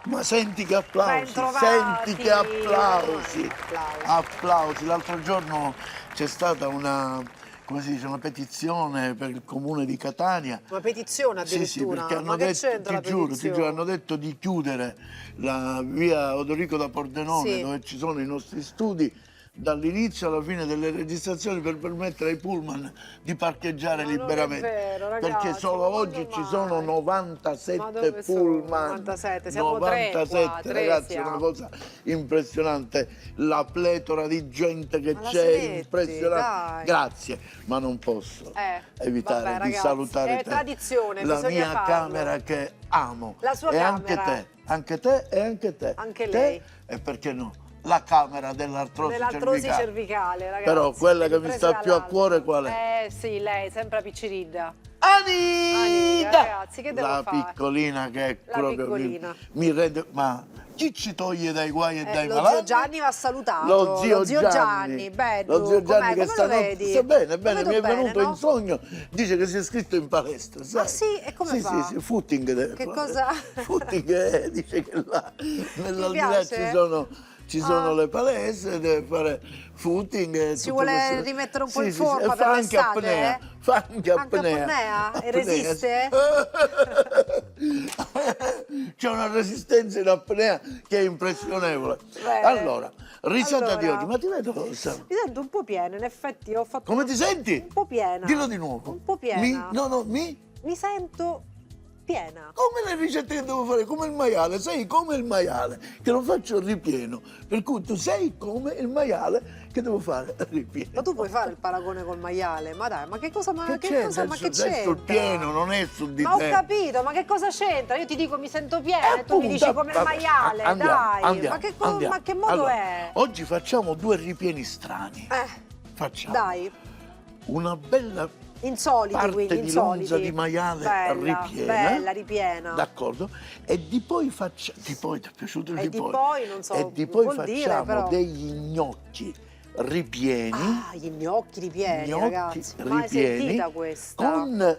Ma senti che applausi, Bentrovati. senti che applausi. Applausi. L'altro giorno c'è stata una, come si dice, una petizione per il comune di Catania. Una petizione Sì, sì, addirittura? perché hanno Ma che detto, c'entra la ti giuro, petizione? hanno detto di chiudere la via Odorico da Pordenone, Sì. dove ci sono i nostri studi, dall'inizio alla fine delle registrazioni, per permettere ai pullman di parcheggiare Ma non è liberamente. vero, ragazzi, Perché solo ma oggi quando ci mai? sono Ma 97 dove sono? pullman. 97, siamo tre qua, tre ragazzi, è una siamo. cosa impressionante. La pletora di gente che Ma la c'è, smetti, impressionante. dai. Grazie, ma non posso evitare vabbè, di ragazzi, salutare è te. tradizione, La bisogna mia farlo. camera che amo. La sua e camera. anche te e anche te. Anche Te, lei. e perché no? La camera dell'artrosi Nell'artrosi cervicale. cervicale, ragazzi. Però quella che mi ripresa sta più a dall'alto. cuore qual è? Sì, lei, sempre a picciridda. Anita! Ragazzi, che devo La fare? piccolina che è La proprio piccolina. mi rende. Ma chi ci toglie dai guai e dai Lo malanni? zio Gianni va salutato. Lo zio Gianni, bello. Lo zio Gianni che come lo stanotte vedi? sta bene, Lo bene, vedo mi è bene, venuto no? in sogno, dice che si è iscritto in palestra, sai? Ah sì? E come fa? Sì, footing deve Che fare. cosa? Footing dice che là nell'aldilà piace? ci sono le palestre, deve fare footing. E Si tutto vuole questo. rimettere un po' Sì, in sì, forma e per fa anche l'estate, apnea, eh? fa anche apnea. apnea? E resiste? C'è una resistenza in apnea che è impressionevole. Bene. Allora, risata di Allora, oggi, ma ti vedo cosa? Mi sento un po' piena, in effetti ho fatto... Come ti senti? Un po' piena. Dillo di nuovo. Un po' piena. Mi? Mi sento piena. Come le ricette che devo fare? Come il maiale, sei come il maiale, che lo faccio ripieno. Per cui tu sei come il maiale che devo fare ripieno. Ma tu puoi fare il paragone col maiale? Ma dai, ma che cosa Che c'entra? ma che È sul c'entra? pieno, non è su di Ma te. ho capito, ma che cosa c'entra? Io ti dico mi sento piena e tu mi dici come il vabbè, maiale, andiamo, dai. Ma che modo Allora, è? oggi facciamo due ripieni strani. Facciamo Dai, una bella insoliti parte quindi, di insoliti. lonza di maiale Bella, ripiena. bella, ripiena. D'accordo? E di poi facciamo. Di poi ti è piaciuto il E di di poi? poi, non so, E di poi vuol dire, facciamo però. degli gnocchi ripieni. Ah, gli gnocchi ripieni, Gnocchi ragazzi. Mai ripieni sentita questa? con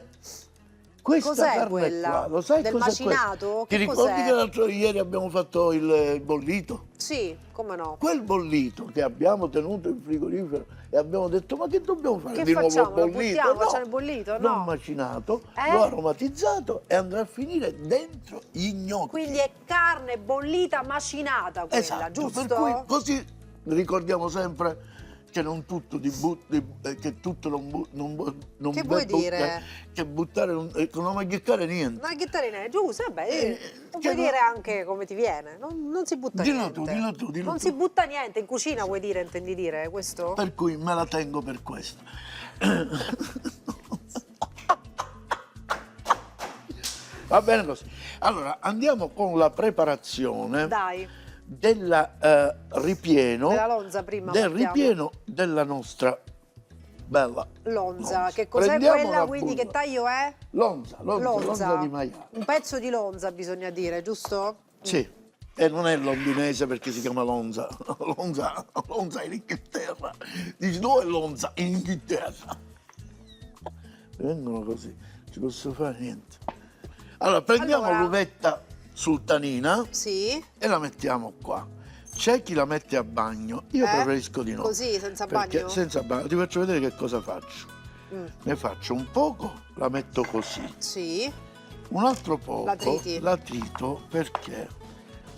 questa Cos'è carne quella? qua. Lo sai Del cos'è macinato? Ti Che ricordi cos'è? che l'altro ieri abbiamo fatto il bollito? Sì, come no? Quel bollito che abbiamo tenuto in frigorifero e abbiamo detto ma che dobbiamo fare Che di facciamo? nuovo Lo bollito? buttiamo? Facciamo il bollito? No. Non macinato, Eh? l'ho aromatizzato e andrà a finire dentro gli gnocchi. Quindi è carne bollita macinata quella, Esatto, giusto? per cui così ricordiamo sempre che non tutto che tutto non Che vuoi dire? che buttare non maghiccare niente. Ma che te giusto, vabbè, non che puoi no- dire anche come ti viene, non si butta Dillo niente. tu, dillo tu, dillo non tu. si butta niente, in cucina vuoi dire, intendi dire questo? Per cui me la tengo per questo. Va bene così. Allora, andiamo con la preparazione Dai, del ripieno. della lonza prima Del partiamo. ripieno della nostra bella Lonza, che cos'è Prendiamo quella, una quindi che bulla. taglio è? Lonza di maiale. Un pezzo di lonza bisogna dire, giusto? Sì. E non è londinese perché si chiama Lonza. Lonza è in Inghilterra. Dici dove è Lonza? In Inghilterra. Vengono così, non ci posso fare niente. Allora, prendiamo Allora. l'uvetta sultanina Sì. e la mettiamo qua. C'è chi la mette a bagno, io preferisco di no. Così, senza perché bagno? senza bagno. Ti faccio vedere che cosa faccio. Ne faccio un poco, la metto così. Sì. Un altro poco La triti. la trito perché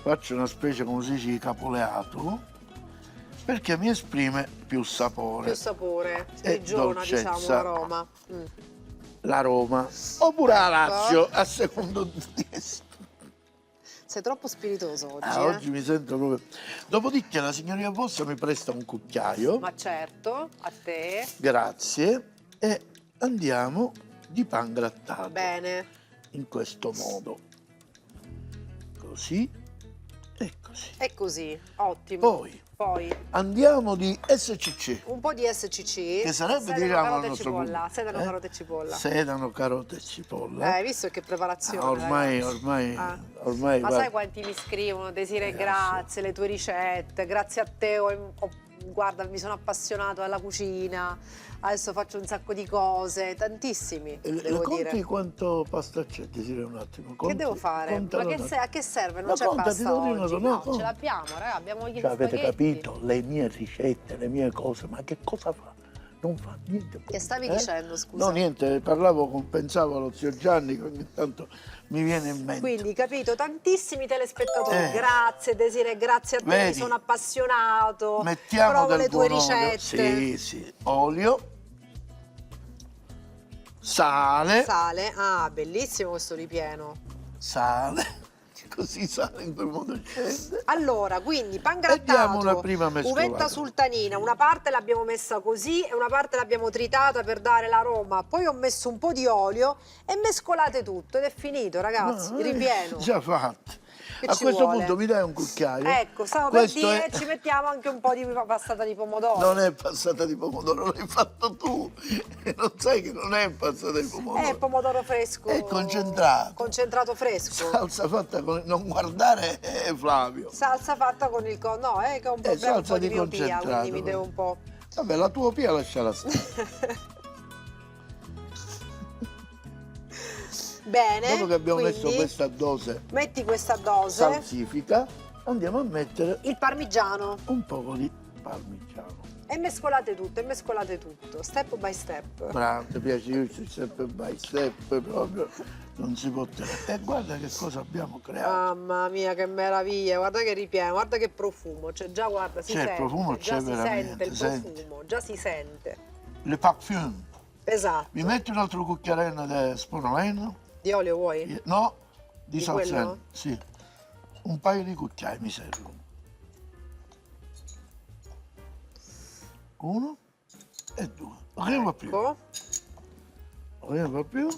faccio una specie, come si dice, di capoleato, perché mi esprime più sapore. Più sapore, E sprigiona, dolcezza. diciamo, l'aroma. La Roma oppure la Ecco. Lazio, a secondo di esso. Sei troppo spiritoso oggi, Oggi mi sento proprio. Dopodiché la signoria vostra mi presta un cucchiaio. Ma certo, a te. Grazie. E andiamo di pan grattato. Bene. In questo modo. Così e così. È così, ottimo. Poi andiamo di SCC. un po' di SCC. Che sarebbe, sedano, diciamo, carote al e nostro cipolla. punto. Sedano, carote e cipolla. Sedano, carote e cipolla. Hai visto che preparazione, ormai, ragazzi? ormai. Ma guarda, sai quanti mi scrivono, Desiree, grazie, le tue ricette, grazie a te ho guarda, mi sono appassionato alla cucina, adesso faccio un sacco di cose, tantissimi, devo Conti dire. quanto pasta c'è, Desiree, un attimo. Che Conti, devo fare? contalo Ma un attimo. a che serve? Non Ma c'è conta, ti pasta devo dire una oggi? cosa, no, No, ce conta. l'abbiamo, raga, abbiamo gli Cioè, avete spaghetti. capito? Le mie ricette, le mie cose, ma che cosa fa? Non fa niente. Che stavi dicendo, scusa? No, niente, pensavo allo zio Gianni, che ogni tanto mi viene in mente. Quindi, capito, tantissimi telespettatori. Eh. Grazie Desiree, grazie a te, mi Vedi? sono appassionato. Mettiamo Provo del le tue buon olio. ricette. Sì, olio, sale, Sale, ah, bellissimo questo ripieno. sale, così sale in quel modo scende. Allora, quindi pan E diamo una grattato, prima mescolata. uvetta sultanina, una parte l'abbiamo messa così e una parte l'abbiamo tritata per dare l'aroma, poi ho messo un po' di olio e mescolate tutto ed è finito, ragazzi, il ripieno. Già fatto. Che A ci questo vuole? punto mi dai un cucchiaio? Ecco, stavo per Questo dire, è- ci mettiamo anche un po' di passata di pomodoro. Non è passata di pomodoro, l'hai fatto tu. Non sai che non è passata di pomodoro. È pomodoro fresco. È concentrato. Concentrato fresco. Salsa fatta con... Non guardare Flavio. Salsa fatta con il no, che è un problema un salsa po' di di miopia, concentrato. quindi mi devo un po'. Vabbè, la tua pia lasciala stare. Bene. Dopo che abbiamo messo quindi questa dose metti questa dose. salsifica, andiamo a mettere Il parmigiano. un po' di parmigiano. E mescolate tutto, step by step. Bravo, ti piace io step by step proprio, non si può tenere. E guarda che cosa abbiamo creato. Mamma mia, che meraviglia, guarda che ripieno, guarda che profumo, cioè già guarda, si C'è il sente, profumo, già c'è si veramente, sente il senti. profumo, già si sente. Le parfum. Esatto. Mi metti un altro cucchiarino di spunolino? Di olio vuoi? No, di Di salsino. quello? Sì. Un paio di cucchiai mi servono. Uno e due. Non ne va più. Ecco. Non ne va più.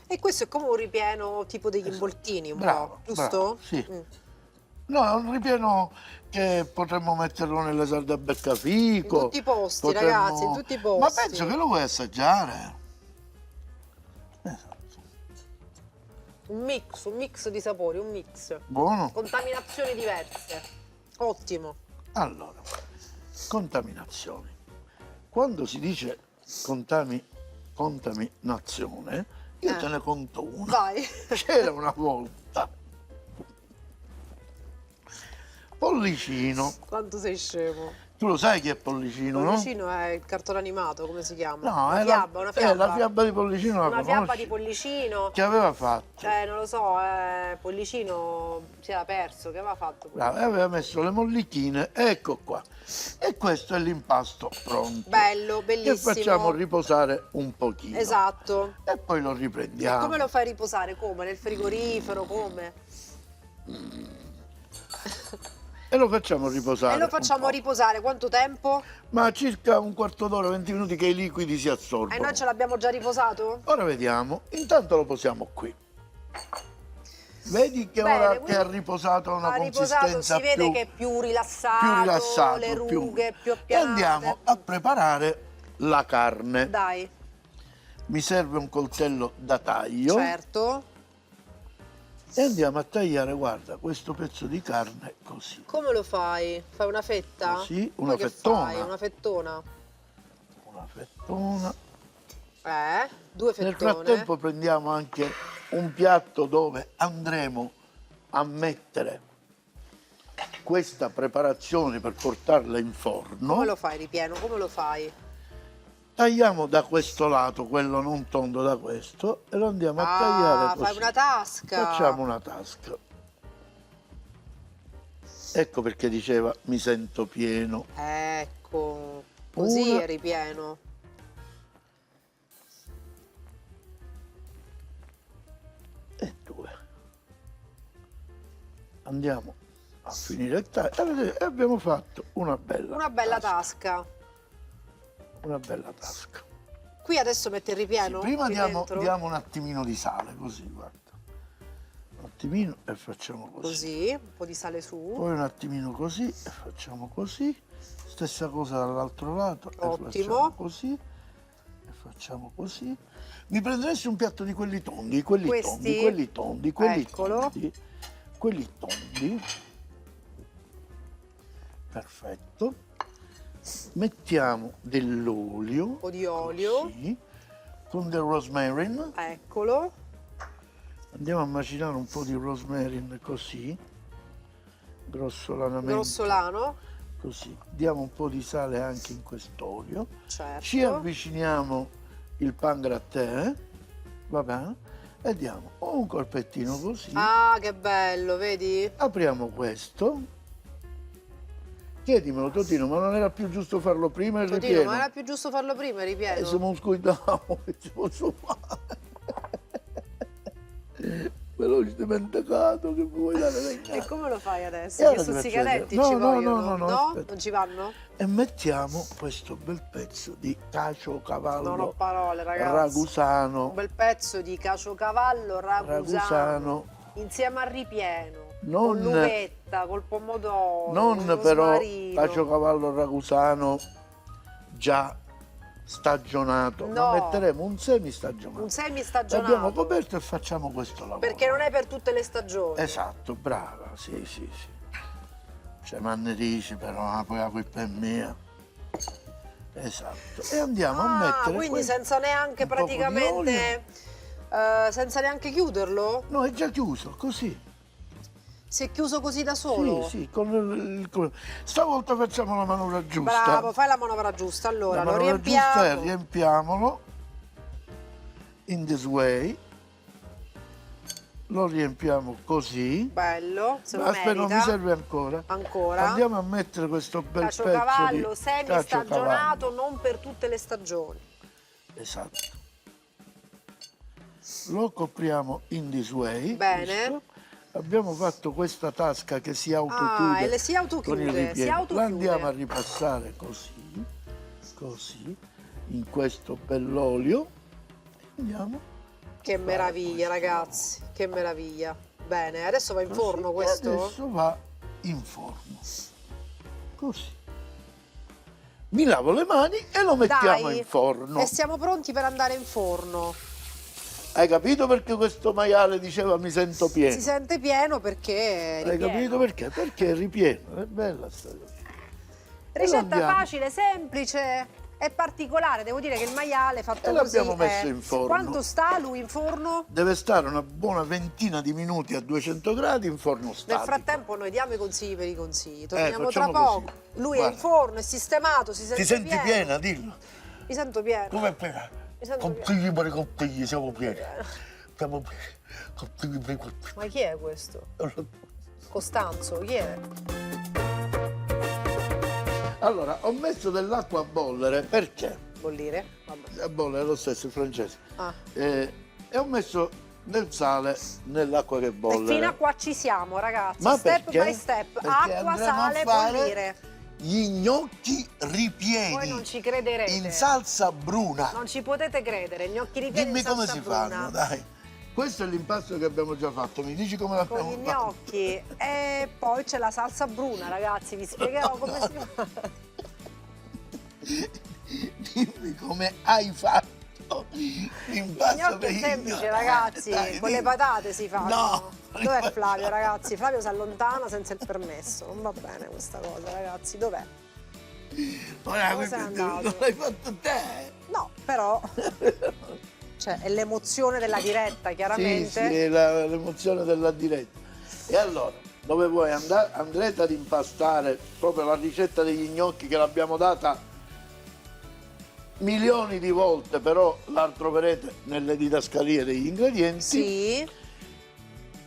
E questo è come un ripieno tipo degli involtini, un Bravo, po', giusto? bravo, sì. Mm. No, è un ripieno che potremmo metterlo nelle sarde a beccafico. In tutti i posti, ragazzi, in tutti i posti. Ma penso che lo vuoi assaggiare. Un mix di sapori, un mix. Buono? Contaminazioni diverse. Ottimo. Allora, contaminazioni. Quando si dice contaminazione, io te ne conto una. Vai. C'era una volta Pollicino. Quanto sei scemo. Tu lo sai chi è Pollicino, no? Pollicino è il cartone animato, come si chiama? No, una è fiaba, una fiaba. la fiaba di Pollicino, la Una fiaba conosci? di Pollicino. Che aveva fatto? Non lo so, Pollicino si era perso, che aveva fatto? Bravo, e aveva messo le mollichine, ecco qua. E questo è l'impasto pronto. Bello, Che bellissimo. facciamo riposare un pochino. Esatto. E poi lo riprendiamo. Come lo fai riposare? Come? Nel frigorifero? Come? E lo facciamo riposare. E lo un facciamo po'. riposare quanto tempo? Ma circa un quarto d'ora, 20 minuti che i liquidi si assorbono. E noi ce l'abbiamo già riposato? Ora vediamo, intanto lo posiamo qui. Vedi che Bene, ora quindi che ha riposato una ha riposato, consistenza si vede più, che è più rilassato, più rilassato, le rughe più E appianate. andiamo a preparare la carne. Dai, Mi serve un coltello da taglio certo. e andiamo a tagliare, guarda, questo pezzo di carne così. Come lo fai? Fai una fetta? Così, Come una che fettona. fai? Una fettona. Una fettona. Due Nel fettone. frattempo prendiamo anche un piatto dove andremo a mettere questa preparazione per portarla in forno. Come lo fai ripieno? Come lo fai? Tagliamo da questo lato, quello non tondo da questo, e lo andiamo a tagliare così. Fai una tasca. Facciamo una tasca. Ecco perché diceva mi sento pieno. Ecco, così Una. è ripieno. E due. Andiamo a finire il taglio. E abbiamo fatto una bella tasca. Una bella tasca. Qui adesso mette il Sì, ripieno? prima qui diamo dentro? un attimino di sale, così, guarda. Un attimino e facciamo così. Così, un po' di sale su. Poi un attimino così e facciamo così. Stessa cosa dall'altro lato. E Ottimo. facciamo così. E facciamo così. Mi prenderesti un piatto di quelli tondi, quelli Questi? tondi, quelli tondi, quelli Eccolo. tondi. Quelli tondi. Perfetto. Mettiamo dell'olio. Un po' di olio. Così, con del rosemary. Eccolo. Andiamo a macinare un po' di rosemary così, grossolanamente. Grossolano. Così. Diamo un po' di sale anche in quest'olio. Certo. Ci avviciniamo il pan gratin, va bene? E diamo un colpettino così. Ah, che bello, vedi? Apriamo questo. Chiedimelo, Totino, ma non era più giusto farlo prima e Totino, ripieno? ma era più giusto farlo prima, ripieno? Siamo scuidato, che ci posso fare? Me l'ho dimenticato che mi vuoi dare legnate. E come lo fai adesso? E allora Gli ti faccio stuzzicaretti vedere. ci No, vogliono? no, aspetta. Non ci vanno? E mettiamo questo bel pezzo di caciocavallo Non ho parole, ragazzi. ragusano. Un bel pezzo di caciocavallo ragusano. Insieme al ripieno. Non- con l'uvetta, col pomodoro, Non con lo però smarino. caciocavallo ragusano già stagionato, No. ma metteremo un semistagionato. Un L'abbiamo semistagionato. coperto e facciamo questo lavoro. Perché non è per tutte le stagioni. Esatto, brava, sì, sì, sì. C'è mannerisci però, poi la colpa è mia. Esatto. E andiamo a mettere quindi questo. senza neanche un poco di praticamente senza neanche chiuderlo? No, è già chiuso, così. Si è chiuso così da solo? Sì, sì, stavolta facciamo la manovra giusta. Bravo, fai la manovra giusta. Allora, La lo manovra giusta è riempiamo. riempiamolo in this way. Lo riempiamo così. Bello, se lo Aspetta, non mi merita. serve ancora. Ancora. Andiamo a mettere questo bel pezzo Caciocavallo di semistagionato, caciocavallo. non per tutte le stagioni. Esatto. Lo copriamo in this way. Bene. giusto? Abbiamo fatto questa tasca che si autochiude. e le si autochiude, con il ripieno. si autochiude. La andiamo a ripassare così, così, in questo bell'olio. Andiamo. Che meraviglia, ragazzi, che meraviglia. Bene, adesso va in forno Così, e questo? adesso va in forno. Così. Mi lavo le mani e lo mettiamo Dai, in forno. e siamo pronti per andare in forno. Hai capito perché questo maiale diceva mi sento pieno? Si sente pieno perché è Hai ripieno. capito perché? Perché è ripieno, è bella sta cosa. Ricetta andiamo. facile, semplice e particolare. Devo dire che il maiale fatto E così l'abbiamo messo in forno. Quanto sta lui in forno? Deve stare una buona ventina di minuti a 200 gradi in forno statico. Nel frattempo noi diamo i consigli per i consigli. Torniamo tra facciamo poco. così. Lui è Guarda. in forno, è sistemato, si sente Ti senti pieno. piena, dillo. Mi sento pieno. Come piena? Mi sento Contigli per i contigli, siamo pieni. Siamo pieni. Contigli per i contigli. Ma chi è questo? Costanzo, chi è? Allora, ho messo dell'acqua a bollere, perché? Bollire? Vabbè. A bollere è lo stesso, il francese. Ah. E ho messo del sale nell'acqua che E bolle. fino a qua ci siamo, ragazzi. Ma step perché? by step. Perché Acqua, andremo a sale, fare bollire. gli gnocchi ripieni. Voi non ci crederete. in salsa bruna. Non ci potete credere, gnocchi ripieni Dimmi in come salsa si bruna. fanno, dai. Questo è l'impasto che abbiamo già fatto, mi dici come Con l'abbiamo gli fatto? gnocchi e poi c'è la salsa bruna, ragazzi, vi spiegherò come si fa. Dimmi come hai fatto Il l'impasto gnocchi per è i semplice, gnocchi. ragazzi, Dai, con le dimmi. patate si fanno. No. Dov'è Flavio, ragazzi? Flavio si allontana senza il permesso, non va bene questa cosa, ragazzi, dov'è? Ora, Dove sei andato? non l'hai fatto te? No, però cioè, è l'emozione della diretta, Sì, chiaramente. sì, è l'emozione della diretta. E allora, dove vuoi andare? Andrete ad impastare proprio la ricetta degli gnocchi che l'abbiamo data milioni di volte, però la troverete nelle didascalie degli ingredienti. Sì,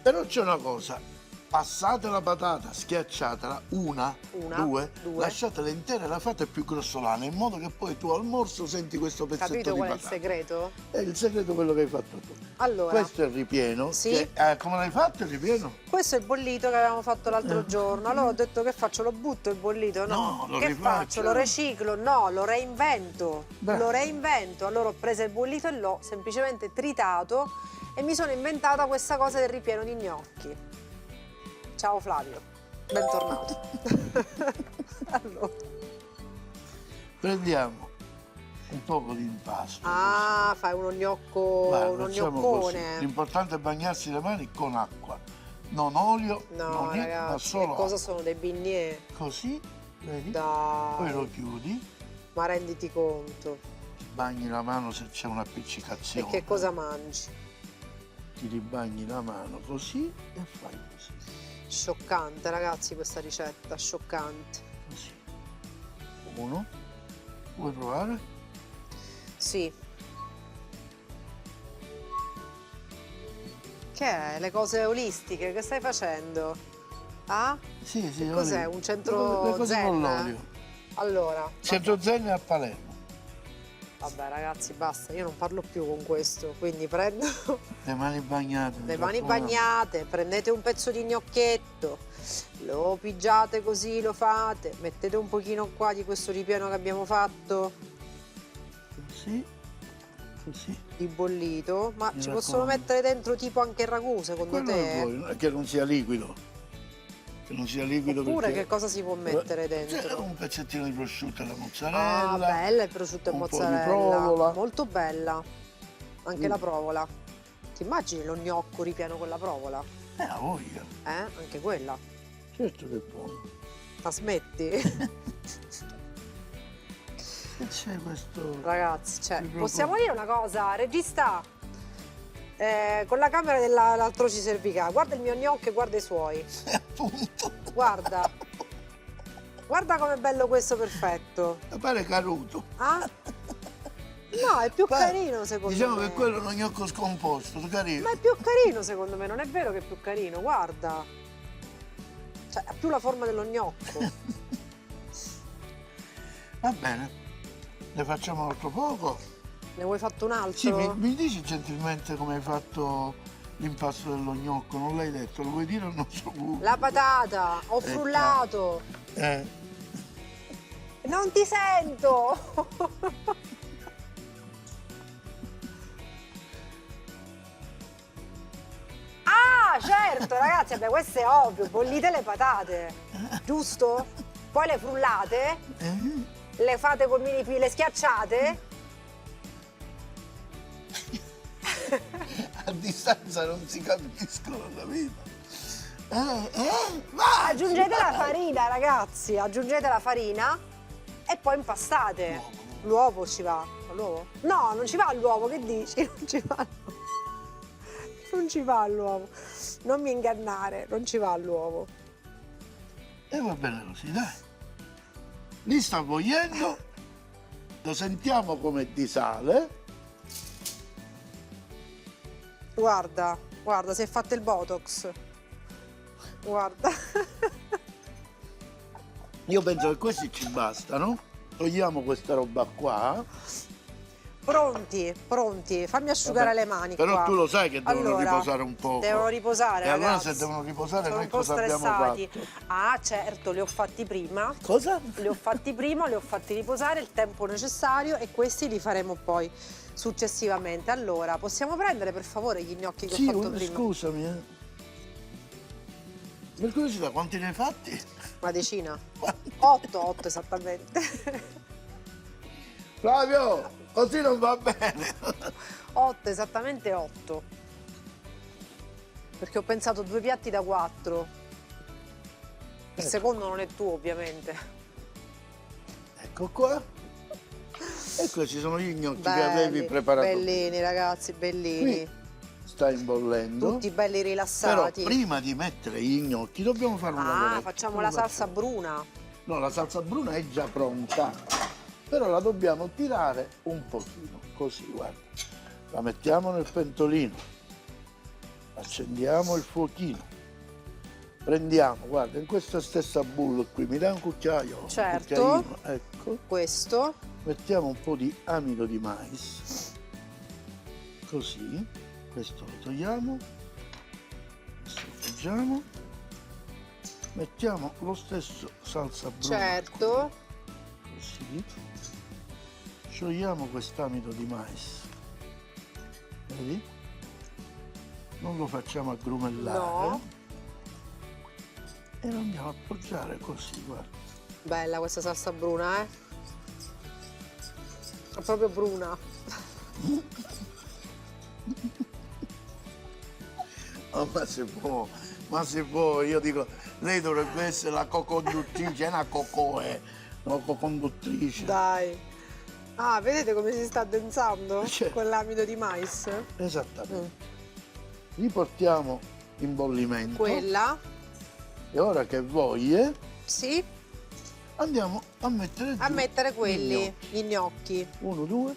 Però c'è una cosa, passate la patata, schiacciatela, Una, due, due. lasciatela intera e la fate più grossolana, in modo che poi tu al morso senti questo pezzetto capito di qual è il patata. segreto? È il segreto quello che hai fatto tu. Allora, Questo è il ripieno. Sì. Che, come l'hai fatto il ripieno? questo è il bollito che avevamo fatto l'altro giorno. Allora ho detto che faccio? Lo butto il bollito? No. No, lo che rifaccio. faccio? Lo riciclo? No, lo reinvento. Bravo. Lo reinvento. Allora ho preso il bollito e l'ho semplicemente tritato e mi sono inventata questa cosa del ripieno di gnocchi. Ciao Flavio, bentornato. Allora. Prendiamo un poco di impasto. Ah, fai uno gnocco, Vai, uno facciamo così. gnoccone. L'importante è bagnarsi le mani con acqua. Non olio, No, non niente, ma ragazzi, solo che cosa acqua. sono dei bignè? Così vedi? Dai. Poi lo chiudi, Ma renditi conto. bagni la mano se c'è E un'appiccicazione. che cosa mangi? Ti ribagni la mano così e fai così, Scioccante, ragazzi, questa ricetta, scioccante. così. Uno, vuoi provare? Sì. Che è? Le cose olistiche, che stai facendo? Ah? Sì, sì. Cos'è? olio. Un centro Le cose con zen? l'olio. Allora, Centro zen a Palermo. vabbè ragazzi, basta, io non parlo più con questo, quindi prendo Le mani bagnate. le mi mani raccomando. bagnate, prendete un pezzo di gnocchietto, lo pigiate così, lo fate, mettete un pochino qua di questo ripieno che abbiamo fatto Così, così. di bollito, ma Mi ci possono raccomando. mettere dentro tipo anche il ragù secondo Quello che te? vuoi, che non sia liquido. Che non sia liquido Oppure perché... che cosa si può mettere C'è dentro? un pezzettino di prosciutto alla Ah, mozzarella. bella il prosciutto e un po' di mozzarella, provola. molto bella, anche Mm. la provola. Ti immagini lo gnocco ripieno con la provola? La voglia. Anche quella. Certo che è buono. La smetti? E c'è questo... Ragazzi, cioè, Ti propongo. possiamo dire una cosa, regista, con la camera dell'altro ci cervica, guarda il mio gnocco e guarda i suoi, Appunto. guarda, guarda com'è bello questo perfetto, Pare caruto. ah? No, è più Pare- carino secondo Diciamo me. che quello è uno gnocco scomposto, carino. Ma è più carino secondo me, non è vero che è più carino, guarda. Cioè, ha più la forma dello gnocco. Va bene. Ne facciamo altro poco? Ne vuoi fatto un altro? Sì, mi dici gentilmente come hai fatto l'impasto dello gnocco? Non l'hai detto, lo vuoi dire o non so? La patata, ho frullato. Non ti sento! Ah, certo, ragazzi, vabbè, questo è ovvio, bollite le patate, giusto? Poi le frullate, le fate con le schiacciate. A distanza non si capiscono, capito? Vai! Aggiungete la farina, ragazzi, aggiungete la farina e poi impastate. L'uovo ci va. L'uovo? No, non ci va l'uovo, che dici? Non ci va l'uovo. Non ci va l'uovo. Non mi ingannare, non ci va l'uovo. E va bene così, dai. Lì sta bollendo, lo sentiamo come di sale. Guarda, guarda, si è fatto il Botox. Guarda. Io penso che questi ci bastano. Togliamo questa roba qua. Pronti, pronti. Fammi asciugare Vabbè, le mani però qua. tu lo sai che devono Allora, riposare un poco. Devono riposare, E allora ragazzi. se devono riposare Sono noi un po' cosa abbiamo stressati. fatto? Ah, certo, li ho fatti prima. Cosa? Li ho fatti prima, li ho fatti riposare il tempo necessario e questi li faremo poi successivamente. Allora, possiamo prendere per favore gli gnocchi che Sì, ho fatto prima? scusami. Per curiosità, quanti ne hai fatti? Una decina? 8 esattamente. Flavio, così non va bene. 8, esattamente 8. Perché ho pensato 2 piatti da 4. Il Ecco. secondo non è tuo, ovviamente. Ecco qua. E questi sono gli gnocchi che avevi preparato. bellini ragazzi, bellini. Qui sta imbollendo. Tutti belli Però rilassati. prima di mettere gli gnocchi dobbiamo fare una lavoretto. Facciamo la salsa bruna. No, la salsa bruna è già pronta. Però la dobbiamo tirare un pochino, così, guarda. La mettiamo nel pentolino. Accendiamo il fuochino. Prendiamo, guarda, in questa stessa bowl qui, mi dai un cucchiaio? Un Certo. cucchiaino, ecco. Questo. Mettiamo un po' di amido di mais. Così. Questo lo togliamo. Questo lo appoggiamo. Mettiamo lo stesso salsa bruna. Certo. Così. Sciogliamo quest'amido di mais. Vedi? Non lo facciamo aggrumellare. No. E lo andiamo a appoggiare così, guarda. Bella questa salsa bruna, eh? È proprio bruna. Oh, ma si può, io dico, Lei dovrebbe essere la co-conduttrice, è una no, co-conduttrice. Dai. Ah, vedete come si sta addensando? Certo. Con l'amido di mais? Esattamente. Riportiamo in bollimento. Quella. E ora che vuoi, Sì. andiamo a mettere A giù mettere i quelli, gnocchi. gli gnocchi. 1, 2,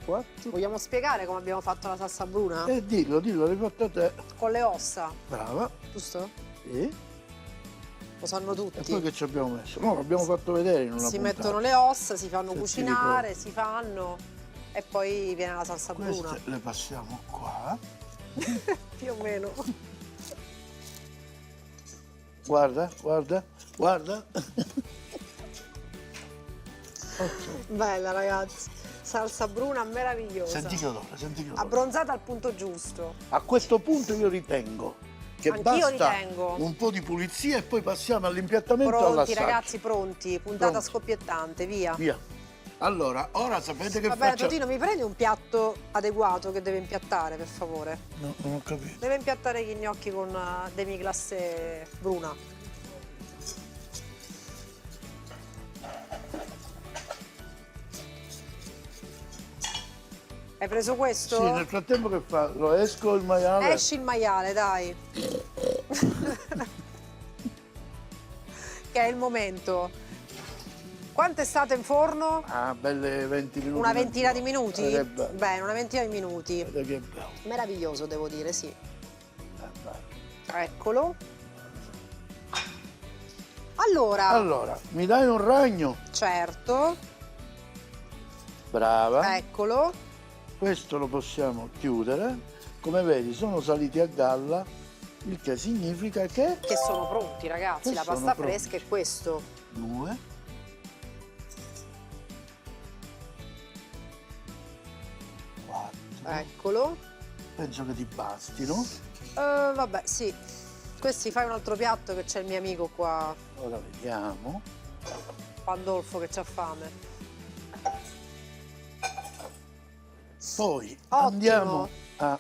4. Vogliamo spiegare come abbiamo fatto la salsa bruna? E dillo, l'hai fatto te. Con le ossa, Brava. giusto? Sì. Lo sanno E tutti. poi che ci abbiamo messo? No, l'abbiamo fatto vedere in una Si puntata. mettono le ossa, si fanno Se ti cucinare, si fanno e poi viene la salsa bruna. Queste le passiamo qua. Più o meno. Guarda, guarda, guarda. Bella ragazzi, salsa bruna meravigliosa. Senti che odore, senti che odore. Abbronzata al punto giusto. A questo punto io ritengo che Anch'io basta ritengo. un po' di pulizia e poi passiamo all'impiattamento e Pronti all'assaggio. ragazzi, pronti. Puntata Pronti. scoppiettante, via. Via. Allora, ora sapete che Va bene, faccio? Totino, mi prendi un piatto adeguato che deve impiattare, per favore? No, non ho capito. Deve impiattare gli gnocchi con demi-glace bruna. Hai preso questo? Sì, nel frattempo che fa? Lo esco il maiale? Esci il maiale, dai. Che è il momento. Quanto è stato in forno? Ah, belle 20 minuti. Una ventina di minuti? Che bello. Bene, una ventina di minuti. Guarda che bello. Meraviglioso, devo dire, sì. Vai. Eccolo. Allora, Allora, mi dai un ragno? certo, Brava. eccolo. Questo lo possiamo chiudere. Come vedi, sono saliti a galla, il che significa che Che sono pronti, ragazzi. Che La sono pasta pronti. fresca è questo. 2, 4. Eccolo. Penso che ti bastino. Vabbè, sì. Questi fai un altro piatto che c'è il mio amico qua, Ora vediamo. Pandolfo, che c'ha fame. Poi Ottimo. andiamo a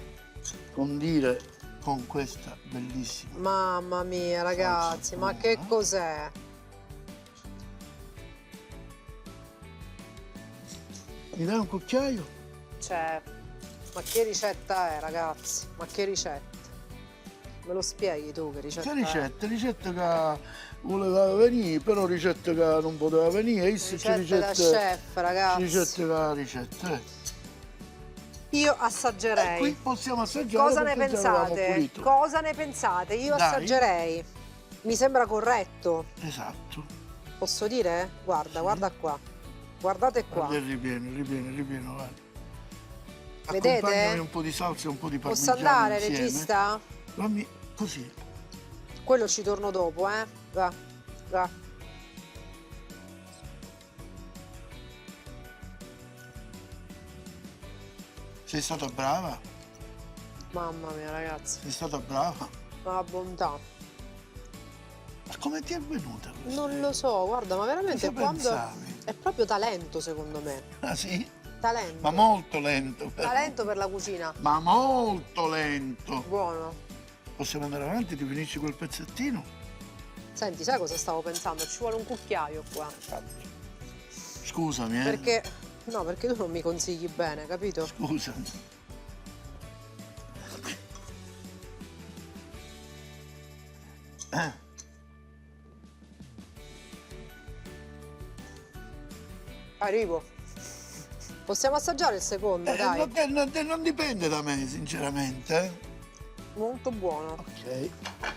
condire con questa bellissima. Mamma mia, ragazzi, ma che bruna. cos'è? Mi dai un cucchiaio? Cioè, ma che ricetta è, ragazzi? Ma che ricetta? Me lo spieghi tu che ricetta Che è? ricette? Ricette che voleva venire, però ricette che non poteva venire. Ricette da chef, ragazzi. Ricette che ricette. Io E assaggerei. qui possiamo assaggiare. Cosa ne perché già avevamo pensate? pulito. Cosa ne pensate? Io Dai. assaggerei. Mi sembra corretto. Esatto. Posso dire? Guarda, Sì. guarda qua. Guardate qua. Guarda il ripieno, guarda. Vedete? Accompagnami un po' di salsa e un po' di Posso parmigiano andare, insieme. regista? Fammi così. Quello ci torno dopo, eh? Va, va. Sei stata brava? Mamma mia, ragazzi. Sei stata brava? La bontà. Ma come ti è venuta questa? Non lo so, guarda, ma veramente Cosa quando... pensavi? È proprio talento, secondo me. Ah sì? Talento. Ma molto lento. però. Talento per la cucina. Ma molto lento. Buono. Possiamo andare avanti, ti finisci quel pezzettino? Senti, sai cosa stavo pensando? Ci vuole un cucchiaio qua. Scusami, eh. Perché... No, perché tu non mi consigli bene, capito? Scusami. Arrivo. Possiamo assaggiare il secondo, dai. Non dipende da me, sinceramente. Molto buono. Ok,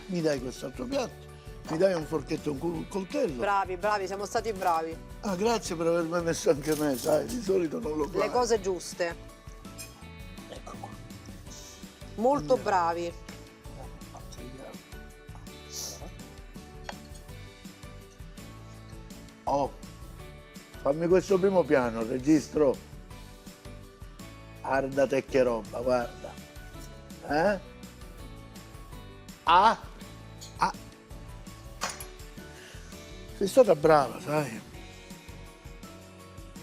mi dai quest'altro piatto, mi dai un forchetto e un coltello. Bravi, bravi, siamo stati bravi. Ah, grazie per avermi messo anche me, sai, di solito non lo fai. Le cose giuste. Ecco qua. Molto Andiamo. bravi. Oh, fammi questo primo piano, registro. Guarda te che roba, guarda. Eh? Ah! Ah! Sei stata brava, sai?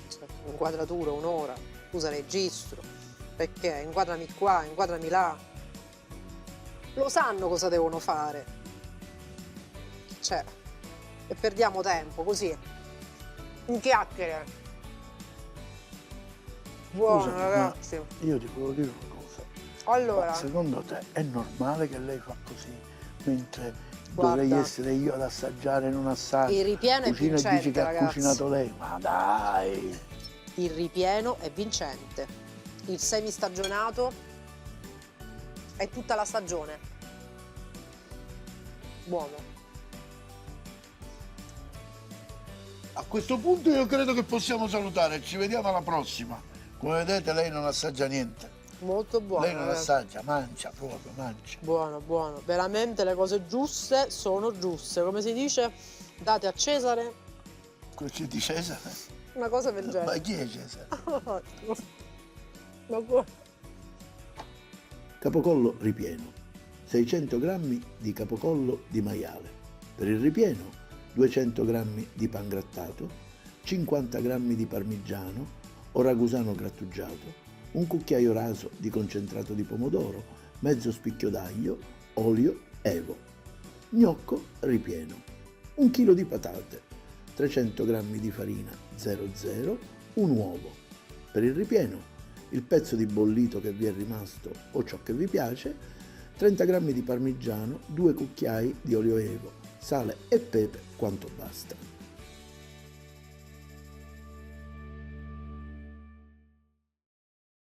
Cioè, inquadratura, un'ora. Scusa, registro. Perché? Inquadrami qua, inquadrami là. lo sanno cosa devono fare. Cioè, e perdiamo tempo così, in chiacchiere. Buono, Scusami, ragazzi. ma io ti volevo dire una cosa. Allora, Ma secondo te è normale che lei fa così, mentre Guarda, dovrei essere io ad assaggiare e non assaggio? il ripieno è Cucina e dici vincente, che ha ragazzi. cucinato lei. Ma dai! Il ripieno è vincente. Il semistagionato è tutta la stagione. Buono. A questo punto io credo che possiamo salutare, ci vediamo alla prossima. Come vedete lei non assaggia niente. Molto buono. Lei non ragazzi. assaggia, mangia proprio, mangia. Buono, buono. Veramente le cose giuste sono giuste. Come si dice? Date a Cesare Così di Cesare? una cosa del Ma genere. chi è Cesare? Ma buono. Capocollo ripieno. 600 g di capocollo di maiale. Per il ripieno 200 g di pangrattato, 50 g di parmigiano o ragusano grattugiato, un cucchiaio raso di concentrato di pomodoro, mezzo spicchio d'aglio, olio evo. Gnocco ripieno. 1 chilo di patate, 300 g di farina 00, un uovo. Per il ripieno il pezzo di bollito che vi è rimasto o ciò che vi piace, 30 g di parmigiano, 2 cucchiai di olio evo, sale e pepe quanto basta.